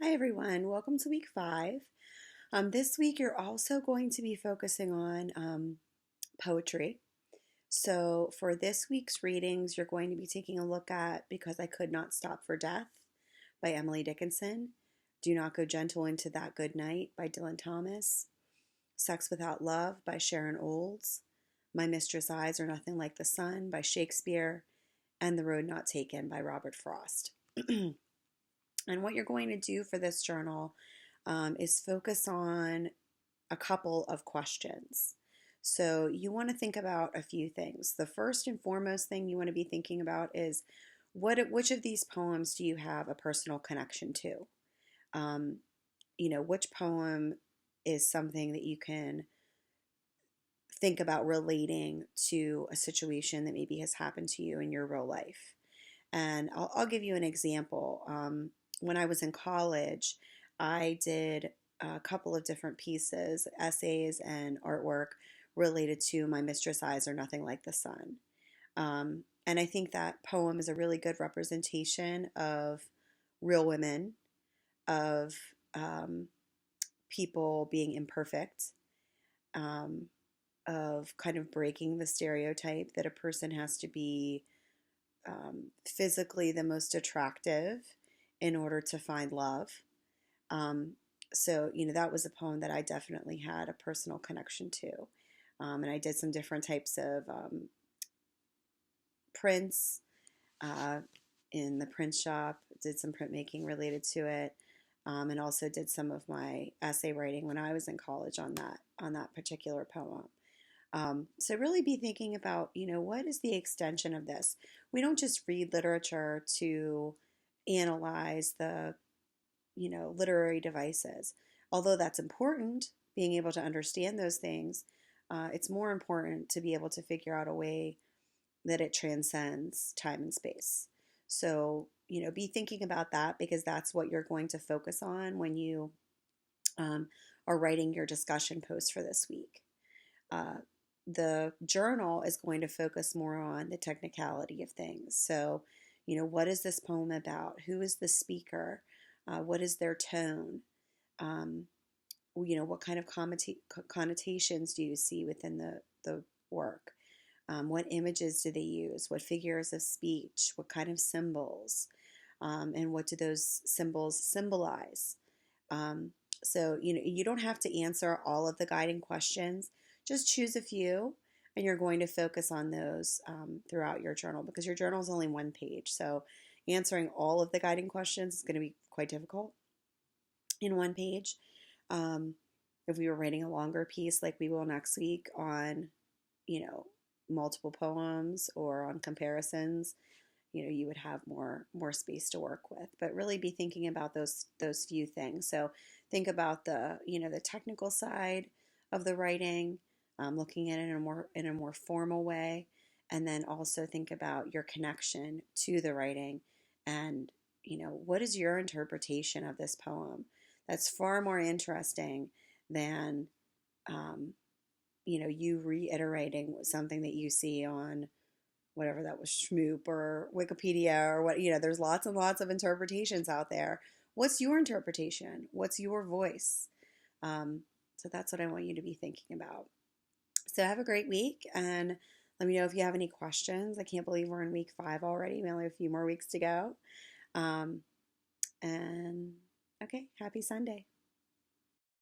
Hi, everyone. Welcome to week 5. This week, you're also going to be focusing on poetry. So, for this week's readings, you're going to be taking a look at Because I Could Not Stop for Death by Emily Dickinson, Do Not Go Gentle into That Good Night by Dylan Thomas, Sex Without Love by Sharon Olds, My Mistress' Eyes Are Nothing Like the Sun by Shakespeare, and The Road Not Taken by Robert Frost. And what you're going to do for this journal is focus on a couple of questions. So you want to think about a few things. The first and foremost thing you want to be thinking about is which of these poems do you have a personal connection to? Um, which poem is something that you can think about relating to a situation that maybe has happened to you in your real life. And I'll give you an example. When I was in college, I did a couple of different pieces, essays and artwork related to My Mistress' Eyes Are Nothing Like the Sun. And I think that poem is a really good representation of real women, of um, people being imperfect, um, of kind of breaking the stereotype that a person has to be physically the most attractive in order to find love. Um, that was a poem that I definitely had a personal connection to. And I did some different types of prints uh, in the print shop, did some printmaking related to it, and also did some of my essay writing when I was in college on that particular poem. So really be thinking about, what is the extension of this? We don't just read literature to analyze the, literary devices. Although that's important, being able to understand those things, it's more important to be able to figure out a way that it transcends time and space. So, be thinking about that because that's what you're going to focus on when you um, are writing your discussion post for this week. Uh, the journal is going to focus more on the technicality of things. So, what is this poem about? Who is the speaker? What is their tone? Um, what kind of connotations do you see within the work? What images do they use? What figures of speech? What kind of symbols? And what do those symbols symbolize? Um, you don't have to answer all of the guiding questions. Just choose a few, and you're going to focus on those throughout your journal because your journal is only one page. So, answering all of the guiding questions is going to be quite difficult in one page. Um, if we were writing a longer piece like we will next week on, you know, multiple poems or on comparisons, you would have more space to work with. But really be thinking about those few things. So think about the technical side of the writing, looking at it in a more formal way, and then also think about your connection to the writing and what is your interpretation of this poem. That's far more interesting than um, you reiterating something that you see on whatever that was, Schmoop or Wikipedia or what, there's lots and lots of interpretations out there. What's your interpretation? What's your voice? Um, so that's what I want you to be thinking about. So have a great week and let me know if you have any questions. I can't believe we're in week 5 already. We only have a few more weeks to go. And okay, happy Sunday.